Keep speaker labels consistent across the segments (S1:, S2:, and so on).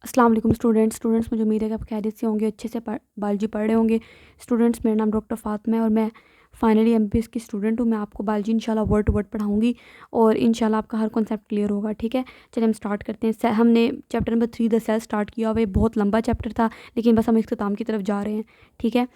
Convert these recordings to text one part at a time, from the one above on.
S1: अस्सलाम वालेकुम स्टूडेंट्स मुझे उम्मीद है कि आप खैरियत से होंगे, अच्छे से बायोलॉजी पढ़ रहे होंगे। स्टूडेंट्स, मेरा नाम डॉक्टर फातिमा है और मैं फाइनली एमबीबीएस की स्टूडेंट हूँ। मैं आपको बायोलॉजी इंशाल्लाह वर्ड टू वर्ड पढ़ाऊँगी और इंशाल्लाह आपका हर कॉन्सेप्ट क्लियर होगा। ठीक है, चलिए हम स्टार्ट करते हैं। हमने chapter number 3 the cell start किया हुआ है। बहुत लंबा चैप्टर था लेकिन बस हम इख्तिताम की तरफ जा रहे हैं। ठीक है,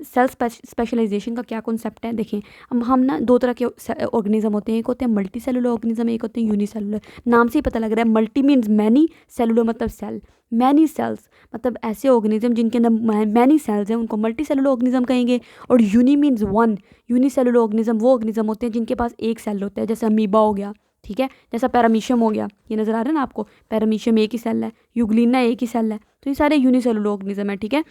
S1: सेल स्पेशलाइजेशन का क्या कॉन्सेप्ट है देखें। हम ना दो तरह के ऑर्गेनिज्म होते हैं, एक होते हैं मल्टी सेलुलर ऑर्गेनिज्म, एक होते हैं यूनिसेलुलर। नाम से ही पता लग रहा है, मल्टी मीन्स मैनी, सेलुलर मतलब सेल। मैनी सेल्स मतलब ऐसे ऑर्गेनिज्म जिनके अंदर मैनी सेल्स हैं उनको मल्टी सेलुलर ऑर्गेनिज्म कहेंगे। और uni means one, unicellular organism वो ऑर्गेनिज्म होते हैं जिनके पास एक सेल होता है, जैसे अमीबा हो गया। ठीक है, जैसा पैरामीशियम हो गया, ये नज़र आ रहा है ना आपको, पैरामीशियम एक ही सेल है, यूग्लिना एक ही सेल है, तो ये सारे यूनिसेलुलर ऑर्गेनिज्म है। ठीक है,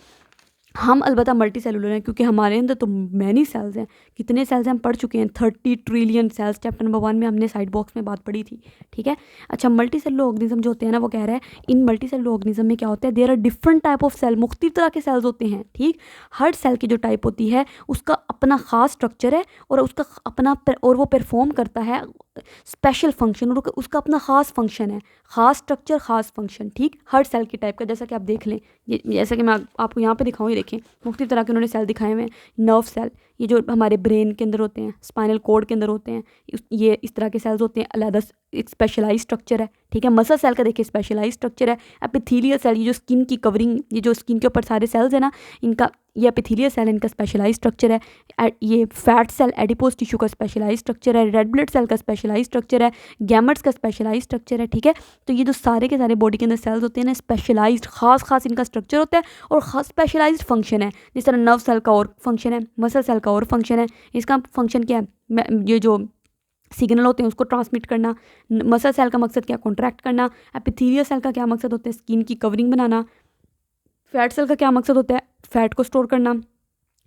S1: हम अलबत्ता मल्टी सेलुलर हैं क्योंकि हमारे अंदर तो मैनी सेल्स हैं। कितने सेल्स हैं हम पढ़ चुके हैं, 30 ट्रिलियन सेल्स, चैप्टर नंबर 1 में हमने साइड बॉक्स में बात पढ़ी थी। ठीक है, अच्छा, मल्टी सेलुलर ऑर्गेनिज्म जो होते हैं ना, वो कह रहा है इन मल्टी सेलुलर ऑर्गेनिज्म में क्या होता है, there are different type of cell, मुख्तलिफ तरह के सेल्स होते हैं। ठीक, हर सेल की जो टाइप होती है उसका अपना ख़ास स्ट्रक्चर है और उसका अपना और वो परफॉर्म करता है स्पेशल फंक्शन, और उसका अपना ख़ास फंक्शन है, ख़ास स्ट्रक्चर ख़ास फंक्शन। ठीक, हर सेल की टाइप का, जैसा कि आप देख लें, जैसा कि मैं आपको यहाँ पे दिखाऊँ, ये देखें मुख्तलिफ तरह के उन्होंने सेल दिखाए हुए हैं। नर्व सेल, ये जो हमारे ब्रेन के अंदर होते हैं, स्पाइनल कॉर्ड के अंदर होते हैं, ये इस तरह के सेल्स होते हैं, अलग एक स्पेशलाइज स्ट्रक्चर है। ठीक है, मसल सेल का देखिए स्पेशलाइज स्ट्रक्चर है। एपिथेलियल सेल, ये जो स्किन की कवरिंग, ये जो स्किन के ऊपर सारे सेल्स हैं ना, इनका ये एपिथेलियल सेल, इनका स्पेशलाइज स्ट्रक्चर है। ये फैट सेल, एडिपोज टिश्यू का स्पेशलाइज स्ट्रक्चर है। रेड ब्लड सेल का स्पेशलाइज स्ट्रक्चर है। गैमेट्स का स्पेशलाइज स्ट्रक्चर है। ठीक है, तो ये जो सारे के सारे बॉडी के अंदर सेल्स होते हैं ना, स्पेशलाइज्ड खास इनका स्ट्रक्चर होता है और ख़ास स्पेशलाइज्ड फंक्शन है। जिस तरह नर्व सेल का और फंक्शन है, मसल सेल का और फंक्शन है। इसका फंक्शन क्या है, ये जो सिग्नल होते हैं उसको ट्रांसमिट करना। मसल सेल का मकसद क्या, कॉन्ट्रैक्ट करना। एपिथेलियल सेल का क्या मकसद होता है, स्किन की कवरिंग बनाना। फैट सेल का क्या मकसद होता है, फैट को स्टोर करना।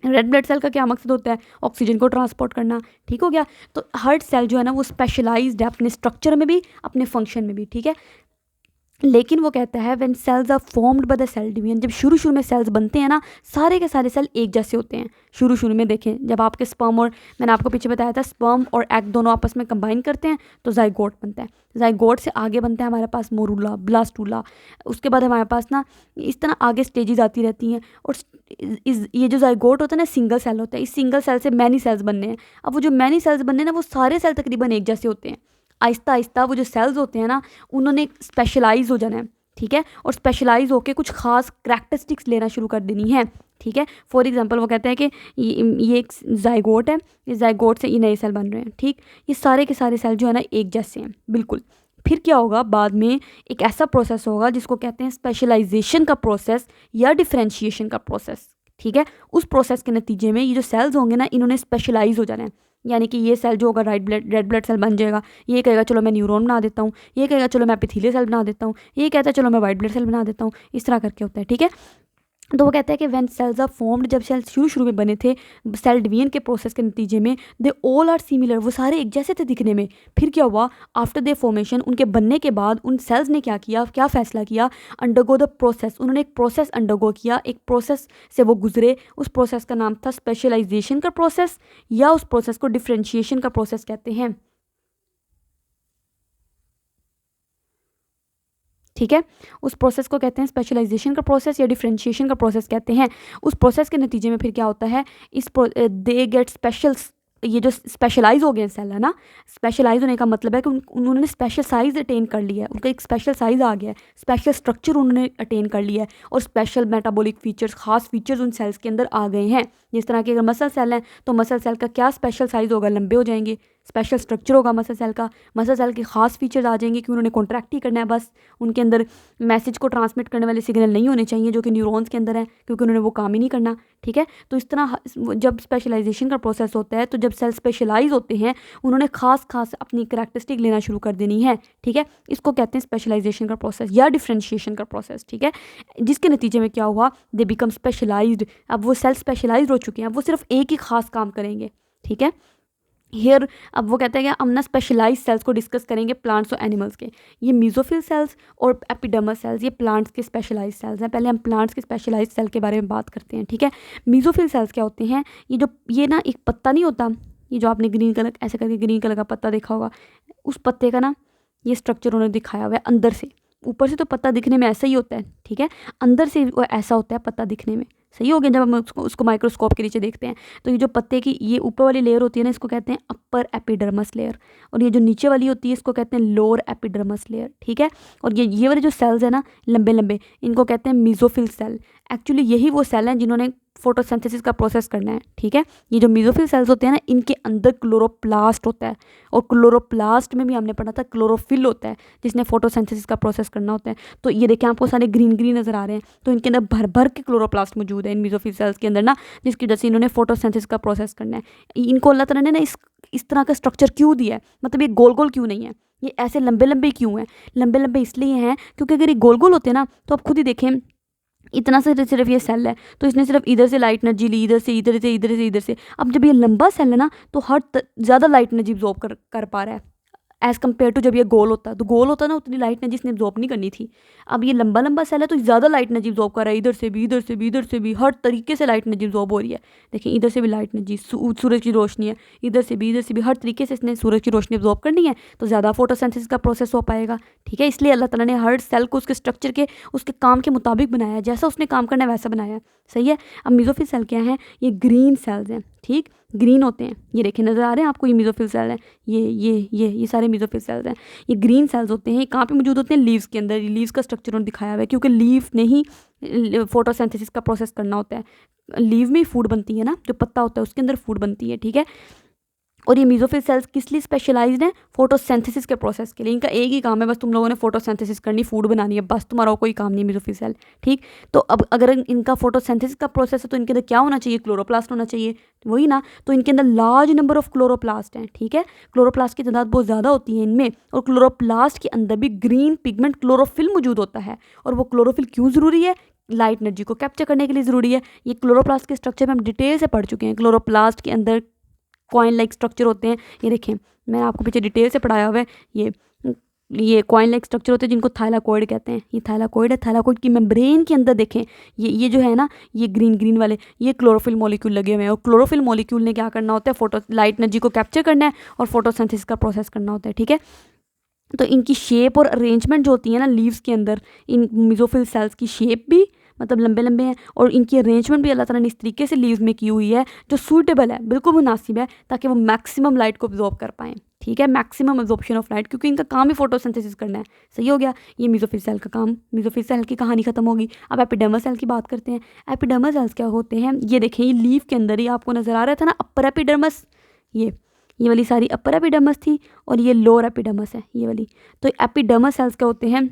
S1: रेड ब्लड सेल का क्या मकसद होता है, ऑक्सीजन को ट्रांसपोर्ट करना। ठीक हो गया, तो हर सेल जो है ना वो स्पेशलाइज्ड है अपने स्ट्रक्चर में भी, अपने फंक्शन में भी। ठीक है, लेकिन वो कहता है when cells are formed by the cell division, जब शुरू में सेल्स बनते हैं ना, सारे के सारे सेल एक जैसे होते हैं। शुरू में देखें, जब आपके स्पर्म, और मैंने आपको पीछे बताया था, स्पर्म और एग दोनों आपस में कंबाइन करते हैं तो जाइगोट बनता है। जाइगोट से आगे बनता है हमारे पास मोरूला, ब्लास्टूला। उसके बाद हमारे पास ना इस तरह आगे स्टेजेस आती रहती हैं। और ये जो जाइगोट होता है ना, सिंगल सेल होता है। इस सिंगल सेल से मैनी सेल्स बनने हैं। अब वो जो मैनी सेल्स बनने हैं ना, वो सारे सेल तकरीबन एक जैसे होते हैं। आहिस्ता आहिस्ता वो जो सेल्स होते हैं ना, उन्होंने स्पेशलाइज हो जाना है। ठीक है, और स्पेशलाइज होकर कुछ खास करैक्टरिस्टिक्स लेना शुरू कर देनी है। ठीक है, फॉर एग्जांपल वो कहते हैं कि ये एक जाइगोट है, इस जाइगोट से ये नए सेल बन रहे हैं। ठीक, ये सारे के सारे सेल जो है ना एक जैसे हैं बिल्कुल। फिर क्या होगा, बाद में एक ऐसा प्रोसेस होगा जिसको कहते हैं स्पेशलाइजेशन का प्रोसेस या डिफ्रेंशिएशन का प्रोसेस। ठीक है, उस प्रोसेस के नतीजे में ये जो सेल्स होंगे ना, इन्होंने स्पेशलाइज हो जाना है। यानी कि ये सेल जो होगा रेड ब्लड सेल बन जाएगा। ये कहेगा चलो मैं न्यूरॉन बना देता हूँ, ये कहेगा चलो मैं एपिथेलियल सेल बना देता हूँ, ये कहता है चलो मैं वाइट ब्लड सेल बना देता हूँ। इस तरह करके होता है। ठीक है, तो वो कहता है कि व्हेन सेल्स आर फॉर्म्ड, जब सेल शुरू में बने थे सेल डिवीजन के प्रोसेस के नतीजे में, दे ऑल आर सिमिलर, वो सारे एक जैसे थे दिखने में। फिर क्या हुआ, आफ्टर दे फॉर्मेशन, उनके बनने के बाद उन सेल्स ने क्या किया, क्या फैसला किया, अंडरगो द प्रोसेस, उन्होंने एक प्रोसेस अंडरगो किया, एक प्रोसेस से वो गुजरे। उस प्रोसेस का नाम था स्पेशलाइजेशन का प्रोसेस, या उस प्रोसेस को डिफ्रेंशिएशन का प्रोसेस कहते हैं। ठीक है, उस प्रोसेस को कहते हैं स्पेशलाइजेशन का प्रोसेस या डिफरेंशिएशन का प्रोसेस कहते हैं। उस प्रोसेस के नतीजे में फिर क्या होता है, दे गेट स्पेशल, ये जो स्पेशलाइज हो गए सेल है ना, स्पेशलाइज होने का मतलब है कि उन्होंने स्पेशल साइज अटेन कर लिया है, उनका एक स्पेशल साइज आ गया है, स्पेशल स्ट्रक्चर उन्होंने अटेन कर लिया है, और स्पेशल मेटाबॉलिक फीचर्स, खास फीचर्स उन सेल्स के अंदर आ गए हैं। जिस तरह के अगर मसल सेल हैं तो मसल सेल का क्या स्पेशल साइज होगा, लंबे हो जाएंगे। स्पेशल स्ट्रक्चर होगा मसल सेल का, मसल सेल के खास फीचर्स आ जाएंगे कि उन्होंने कॉन्ट्रैक्ट ही करना है बस। उनके अंदर मैसेज को ट्रांसमिट करने वाले सिग्नल नहीं होने चाहिए जो कि न्यूरॉन्स के अंदर है, क्योंकि उन्होंने वो काम ही नहीं करना। ठीक है, तो इस तरह जब स्पेशलाइजेशन का प्रोसेस होता है, तो जब सेल स्पेशलाइज होते हैं, उन्होंने खास अपनी करैक्टरिस्टिक लेना शुरू कर देनी है। ठीक है, इसको कहते हैं स्पेशलाइजेशन का प्रोसेस या डिफ्रेंशिएशन का प्रोसेस। ठीक है, जिसके नतीजे में क्या हुआ, दे बिकम स्पेशलाइज्ड। अब वो सेल स्पेशलाइज हो चुके हैं, अब वो सिर्फ एक ही खास काम करेंगे। ठीक है, हियर अब वो कहते हैं कि हम ना स्पेशलाइज सेल्स को डिस्कस करेंगे प्लांट्स और एनिमल्स के। ये मीजोफिल सेल्स और एपिडर्मल सेल्स, ये प्लांट्स के स्पेशलाइज सेल्स हैं। पहले हम प्लांट्स के स्पेशलाइज सेल के बारे में बात करते हैं। ठीक है, मीजोफिल सेल्स क्या होते हैं, ये ना एक पत्ता नहीं होता, ये जो आपने ग्रीन कलर ऐसे करके ग्रीन कलर का पत्ता देखा होगा, उस पत्ते का ना ये स्ट्रक्चर उन्होंने दिखाया हुआ है अंदर से। ऊपर से तो पत्ता दिखने में ऐसा ही होता है, ठीक है, अंदर से वो ऐसा होता है पत्ता दिखने में। सही हो गया। जब हम उसको माइक्रोस्कोप के नीचे देखते हैं तो ये जो पत्ते की ये ऊपर वाली लेयर होती है ना, इसको कहते हैं अपर एपिडर्मस लेयर, और ये जो नीचे वाली होती है इसको कहते हैं लोअर एपिडर्मस लेयर, ठीक है। और ये वाले जो सेल्स है ना लंबे लंबे, इनको कहते हैं मीजोफिल सेल। एक्चुअली यही वो सेल हैं जिन्होंने फोटोसिंथेसिस का प्रोसेस करना है, ठीक है। ये जो मीजोफिल सेल्स होते हैं ना, इनके अंदर क्लोरोप्लास्ट होता है, और क्लोरोप्लास्ट में भी हमने पढ़ा था क्लोरोफिल होता है जिसने फोटोसिंथेसिस का प्रोसेस करना होता है। तो ये देखें आपको सारे ग्रीन ग्रीन नज़र आ रहे हैं, तो इनके अंदर भर भर के क्लोरोप्लास्ट मौजूद है इन मीजोफिल सेल्स के अंदर ना, जिसकी वजह से इन्होंने फोटोसिंथेसिस का प्रोसेस करना है। इनको अल्लाह ताला ने ना इस तरह का स्ट्रक्चर क्यों दिया है, मतलब ये गोल गोल क्यों नहीं है, ये ऐसे लंबे लंबे क्यों हैं। लंबे लंबे इसलिए हैं क्योंकि अगर ये गोल गोल होते ना तो आप खुद ही देखें इतना से सिर्फ ये सेल है, तो इसने सिर्फ इधर से लाइट एनर्जी ली, इधर से इधर से इधर से इधर से। अब जब ये लंबा सेल है ना तो ज़्यादा लाइट एनर्जी अब्जॉर्ब कर पा रहा है एज़ कम्पेयर टू जब ये गोल होता, तो गोल होता ना उतनी लाइट एनर्जी इसने अब्जॉर्ब नहीं करनी थी। अब ये लंबा लंबा सेल है तो ज़्यादा लाइट एनर्जी अब्जॉर्ब कर रहा है, इधर से भी इधर से भी इधर से भी, हर तरीके से लाइट एनर्जी अब्जॉर्ब हो रही है। देखिए इधर से भी लाइट एनर्जी, सूरज की रोशनी है, इधर से भी हर तरीके से इसने सूरज की रोशनी अब्जॉर्ब करनी है, तो ज़्यादा फोटोसिंथेसिस का प्रोसेस हो पाएगा, ठीक है। इसलिए अल्लाह ताला ने हर सेल को उसके स्ट्रक्चर के उसके काम के मुताबिक बनाया है, जैसा उसने काम करना है वैसा बनाया है, सही है। अब मीजोफिल सेल क्या है, ये ग्रीन सेल्स हैं, ठीक, ग्रीन होते हैं। ये देखें नज़र आ रहे हैं आपको, ये मीजोफिल सेल है, ये सारे मीजोफिल सेल्स हैं। ये ग्रीन सेल्स होते हैं, कहाँ पे मौजूद होते हैं, लीव्स के अंदर। लीव्स का स्ट्रक्चर उन्होंने दिखाया हुआ है क्योंकि लीव ने ही फोटोसिंथेसिस का प्रोसेस करना होता है। लीव में ही फूड बनती है ना, जो पत्ता होता है उसके अंदर फूड बनती है, ठीक है। और ये मीजोफिल सेल्स किस लिए स्पेशलाइज्ड हैं, फोटोसिंथेसिस के प्रोसेस के लिए। इनका एक ही काम है, बस तुम लोगों ने फोटोसिंथेसिस करनी, फूड बनानी है, बस तुम्हारा कोई काम नहीं मीजोफिल सेल, ठीक। तो अब अगर इनका फोटोसिंथेसिस का प्रोसेस है तो इनके अंदर क्या होना चाहिए, क्लोरोप्लास्ट होना चाहिए, वही ना। तो इनके अंदर लार्ज नंबर ऑफ क्लोरोप्लास्ट हैं, ठीक है। क्लोरोप्लास्ट की तादाद बहुत ज़्यादा होती है इनमें, और क्लोरोप्लास्ट के अंदर भी ग्रीन पिगमेंट क्लोरोफिल मौजूद होता है। और वो क्लोरोफिल क्यों ज़रूरी है, लाइट एनर्जी को कैप्चर करने के लिए ज़रूरी है। ये क्लोरोप्लास्ट के स्ट्रक्चर में हम डिटेल से पढ़ चुके हैं। क्लोरोप्लास्ट के अंदर कॉइन लाइक स्ट्रक्चर होते हैं, ये देखें मैंने आपको पीछे डिटेल से पढ़ाया हुआ है। ये कॉइन लाइक स्ट्रक्चर होते हैं जिनको थाइलाकॉइड कहते हैं। ये थाइलाकॉइड है, थाइलाकॉइड की मेम्ब्रेन के अंदर देखें ये जो है ना, ये ग्रीन ग्रीन वाले ये क्लोरोफिल मॉलिक्यूल लगे हुए हैं, और क्लोरोफिल मॉलिक्यूल ने क्या करना होता है, फोटो लाइट एनर्जी को कैप्चर करना है और फोटोसिंथेसिस का प्रोसेस करना होता है, ठीक है। तो इनकी शेप और अरेंजमेंट जो होती है ना लीव्स के अंदर, इन मीजोफिल सेल्स की शेप भी मतलब लंबे लंबे हैं, और इनकी अरेंजमेंट भी अल्लाह ताला ने इस तरीके से लीव्स में की हुई है जो सूटेबल है, बिल्कुल मुनासिब है, ताकि वो मैक्सिमम लाइट को अब्जॉर्ब कर पाएँ, ठीक है। मैक्सिमम अब्जॉर्प्शन ऑफ लाइट, क्योंकि इनका काम ही फोटोसिंथेसिस करना है, सही हो गया। ये मीजोफिल सेल का काम, मीजोफिल सेल की कहानी खत्म होगी। अब एपिडर्मस सेल की बात करते हैं। एपिडर्मस सेल्स क्या होते हैं, ये देखें ये लीव के अंदर ही आपको नज़र आ रहा था ना अपर एपिडर्मस, ये वाली सारी अपर एपिडर्मस थी, और ये लोअर एपिडर्मस है ये वाली। तो एपिडर्मस सेल्स क्या होते हैं,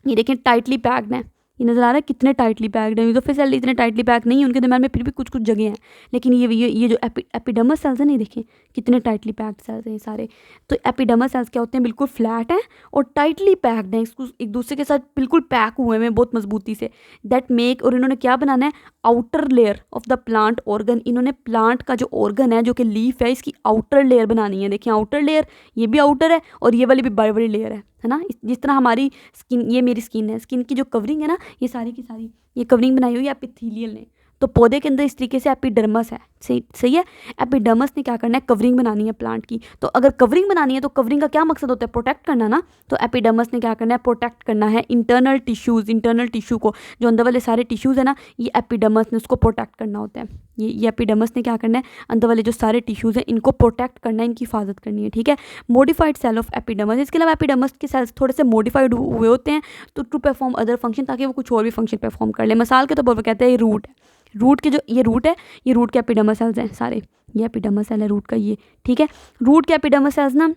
S1: ये देखें टाइटली पैक्ड हैं, ये नज़र आ रहा है कितने टाइटली पैक्ड हैं। मीजोफिल सेल इतने टाइटली पैक नहीं है, उनके दरम्यान में फिर भी कुछ कुछ जगह हैं, लेकिन ये जो एपिडर्मस सेल्स हैं नहीं देखें कितने टाइटली पैक्ड सेल्स हैं ये सारे। तो एपिडर्मस सेल्स क्या होते हैं, बिल्कुल फ्लैट हैं और टाइटली पैक्ड हैं, इसको एक दूसरे के साथ बिल्कुल पैक हुए हैं बहुत मजबूती से। दैट मेक, और इन्होंने क्या बनाना है, outer layer of the plant organ. इन्होंने प्लांट का जो ऑर्गन है जो कि लीफ है, इसकी आउटर लेयर बनानी है। देखिए आउटर लेयर, ये भी आउटर है और ये वाली भी बड़ी बड़ी लेयर है ना। जिस तरह हमारी स्किन, ये मेरी स्किन है, स्किन की जो कवरिंग है ना, ये सारी की सारी ये कवरिंग बनाई हुई है एपिथेलियल ने। तो पौधे के अंदर इस तरीके से एपिडर्मस है, सही है। एपिडर्मस ने क्या करना है, कवरिंग बनानी है प्लांट की। तो अगर कवरिंग बनानी है तो कवरिंग का क्या मकसद होता है, प्रोटेक्ट करना ना। तो एपिडर्मस ने क्या करना है, प्रोटेक्ट करना है इंटरनल टिश्यूज़, इंटरनल टिश्यू को, जो अंदर वाले सारे टिश्यूज़ है ना, ये एपिडर्मस ने उसको प्रोटेक्ट करना होता है। ये एपिडर्मस ने क्या करना है, अंदर वाले जो सारे टिश्यूज़ हैं इनको प्रोटेक्ट करना है, इनकी हिफाजत करनी है, ठीक है। मॉडिफाइड सेल ऑफ एपिडर्मस, इसके अलावा एपिडर्मस के सेल्स थोड़े से मॉडिफाइड हुए होते हैं तो टू परफॉर्म अदर फंक्शन, ताकि वो कुछ और भी फंक्शन परफॉर्म कर ले। मिसाल के तौर पर कहते हैं ये रूट है, रूट के जो ये रूट है, ये रूट के एपिडर्मस सेल्स हैं सारे, ये एपिडर्मस सेल है रूट का ये, ठीक है। रूट के एपिडर्मस सेल्स ना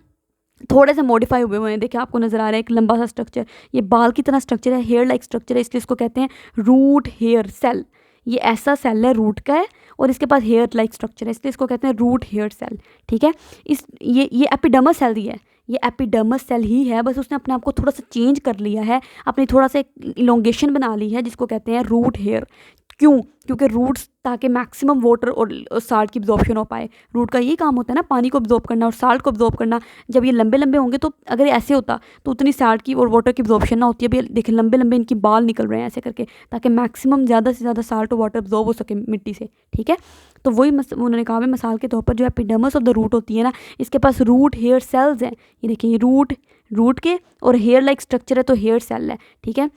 S1: थोड़े से मॉडिफाई हुए हुए हैं। देखिए आपको नज़र आ रहा है एक लंबा सा स्ट्रक्चर, ये बाल की तरह स्ट्रक्चर है, हेयर लाइक स्ट्रक्चर है, इसलिए इसको कहते हैं रूट हेयर सेल। ये ऐसा सेल है रूट का है और इसके पास हेयर लाइक स्ट्रक्चर है, इसलिए इसको कहते हैं रूट हेयर सेल, ठीक है। ये एपिडर्मस सेल ही है, ये एपिडर्मस सेल ही है, बस उसने अपने आप को थोड़ा सा चेंज कर लिया है, अपनी थोड़ा सा इलोंगेशन बना ली है, जिसको कहते हैं रूट हेयर। क्यों, क्योंकि रूट्स ताकि मैक्सिमम वाटर और साल्ट की अब्जॉर्प्शन हो पाए। रूट का यही काम होता है ना, पानी को अब्जॉर्ब करना और साल्ट को अब्जॉर्ब करना। जब ये लंबे लंबे होंगे तो अगर ऐसे होता तो उतनी साल्ट की और वाटर की अब्जॉर्प्शन ना होती है। अभी देखिए लंबे लंबे इनकी बाल निकल रहे हैं ऐसे करके, ताकि मैक्सिमम ज़्यादा से ज़्यादा साल्ट और वाटर अब्जॉर्ब हो सके मिट्टी से, ठीक है। तो वही उन्होंने कहा है मिसाल के तौर पर जो एपिडर्मस ऑफ द रूट होती है ना, इसके पास रूट हेयर सेल्स हैं। ये देखिए रूट के, और हेयर लाइक स्ट्रक्चर है तो हेयर सेल है, ठीक है।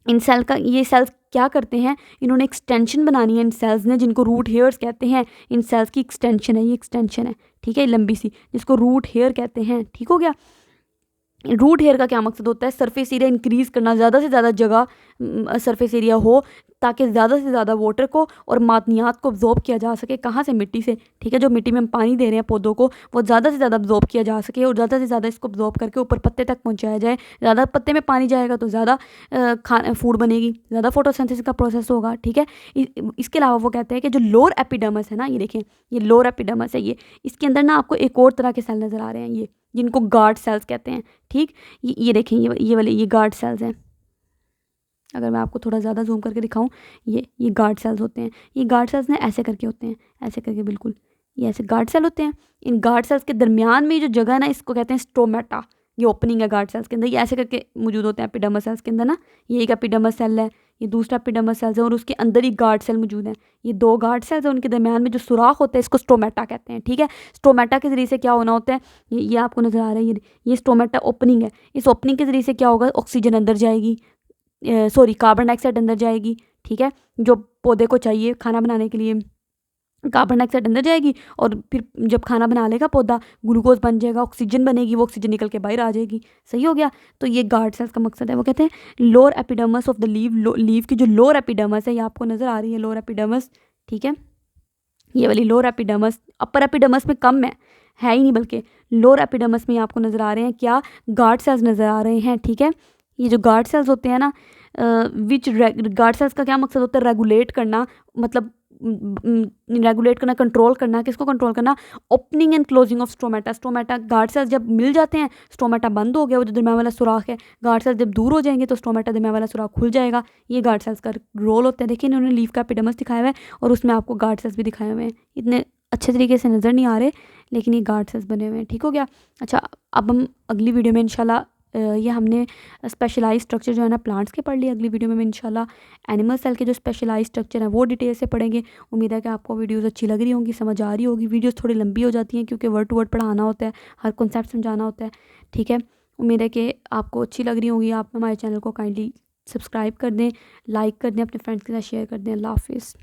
S1: इन सेल का, ये सेल्स क्या करते हैं, इन्होंने एक्सटेंशन बनानी है इन सेल्स ने, जिनको रूट हेयर्स कहते हैं। इन सेल्स की एक्सटेंशन है, ये एक्सटेंशन है, ठीक है, लंबी सी, जिसको रूट हेयर कहते हैं, ठीक हो गया। रूट हेयर का क्या मकसद होता है, सरफेस एरिया इंक्रीज़ करना, ज़्यादा से ज़्यादा जगह सरफेस एरिया हो, ताकि ज़्यादा से ज़्यादा वाटर को और मादनियात को अब्जॉर्ब किया जा सके। कहाँ से, मिट्टी से, ठीक है। जो मिट्टी में हम पानी दे रहे हैं पौधों को, वो ज़्यादा से ज़्यादा अब्जॉर्ब किया जा सके, और ज़्यादा से ज़्यादा इसको अब्जॉर्ब करके ऊपर पत्ते तक पहुँचाया जाए। ज़्यादा पत्ते में पानी जाएगा तो ज़्यादा फूड बनेगी, ज़्यादा फोटोसिंथेसिस का प्रोसेस होगा, ठीक है। इसके अलावा वो कहते हैं कि जो लोअर एपिडर्मिस है ना, ये देखें, ये लोअर एपिडर्मिस है, ये इसके अंदर ना आपको एक और तरह के सेल नज़र आ रहे हैं, ये जिनको गार्ड सेल्स कहते हैं, ठीक। ये देखें, ये वाले, ये गार्ड सेल्स हैं। अगर मैं आपको थोड़ा ज़्यादा जूम करके दिखाऊं, ये गार्ड सेल्स होते हैं। ये गार्ड सेल्स ना ऐसे करके होते हैं, ऐसे करके, बिल्कुल ये ऐसे गार्ड सेल होते हैं। इन गार्ड सेल्स के दरमियान में जो जगह है ना, इसको कहते हैं स्टोमेटा। ये ओपनिंग है गार्ड सेल्स के अंदर, ये ऐसे करके मौजूद होते हैं एपिडर्मस सेल्स के अंदर ना। ये एक एपिडर्मस सेल है, ये दूसरा एपिडर्मस सेल्स है, और उसके अंदर ही गार्ड सेल मौजूद है। ये दो गार्ड सेल्स है, उनके दरमियान में जो सुराख होता है, इसको स्टोमेटा कहते हैं, ठीक है। स्टोमेटा के ज़रिए से क्या होना होता है, ये आपको नज़र आ रहा है, ये स्टोमेटा ओपनिंग है। इस ओपनिंग के ज़रिए से क्या होगा, ऑक्सीजन अंदर जाएगी, सॉरी कार्बन डाइऑक्साइड अंदर जाएगी, ठीक है, जो पौधे को चाहिए खाना बनाने के लिए। कार्बन डाइऑक्साइड अंदर जाएगी, और फिर जब खाना बना लेगा पौधा, ग्लूकोज बन जाएगा, ऑक्सीजन बनेगी, वो ऑक्सीजन निकल के बाहर आ जाएगी। सही हो गया। तो ये गार्ड सेल्स का मकसद है। वो कहते हैं lower epidermis of the leave, leave की जो लोअर एपिडर्मस है, ये आपको नज़र आ रही है लोअर एपिडर्मस, ठीक है। ये वाली लोअर एपिडर्मस, अपर एपिडर्मस में कम है ही नहीं, बल्कि लोअर एपिडर्मस में आपको नज़र आ रहे हैं क्या, गार्ड सेल्स नज़र आ रहे हैं, ठीक है। ये जो गार्ड सेल्स होते हैं ना, विच गार्ड सेल्स का क्या मकसद होता है, रेगुलेट करना, मतलब रेगुलेट करना, कंट्रोल करना। किसको कंट्रोल करना, opening and closing of stomata. Stomata guard cells जब मिल जाते हैं, स्टोमेटा बंद हो गया, वो जो दरमियान वाला सुराख है, गार्ड सेल्स जब दूर हो जाएंगे तो स्टोमेटा दरमियान वाला सुराख खुल जाएगा। ये गार्ड सेल्स का रोल होता है। देखिए इन्होंने लीफ का एपिडर्मस दिखाया हुआ है, और उसमें आपको गार्ड सेल्स भी दिखाए हुए हैं। इतने अच्छे तरीके से नज़र नहीं आ रहे, लेकिन ये गार्ड सेल्स बने हुए हैं, ठीक हो गया। अच्छा, अब हम अगली वीडियो में इंशाल्लाह, ये हमने स्पेशलाइज स्ट्रक्चर जो है ना प्लांट्स के पढ़ लिए। अगली वीडियो में इंशाल्लाह एनिमल सेल के जो स्पेशलाइज स्ट्रक्चर है वो डिटेल से पढ़ेंगे। उम्मीद है कि आपको वीडियोस अच्छी लग रही होंगी, समझ आ रही होगी। वीडियोस थोड़ी लंबी हो जाती हैं क्योंकि वर्ड टू वर्ड पढ़ाना होता है, हर कॉन्सेप्ट समझाना होता है, ठीक है। उम्मीद है कि आपको अच्छी लग रही होंगी। आप हमारे चैनल को काइंडली सब्सक्राइब कर दें, लाइक कर दें, अपने फ्रेंड्स के साथ शेयर कर दें। अल्लाह हाफिज़।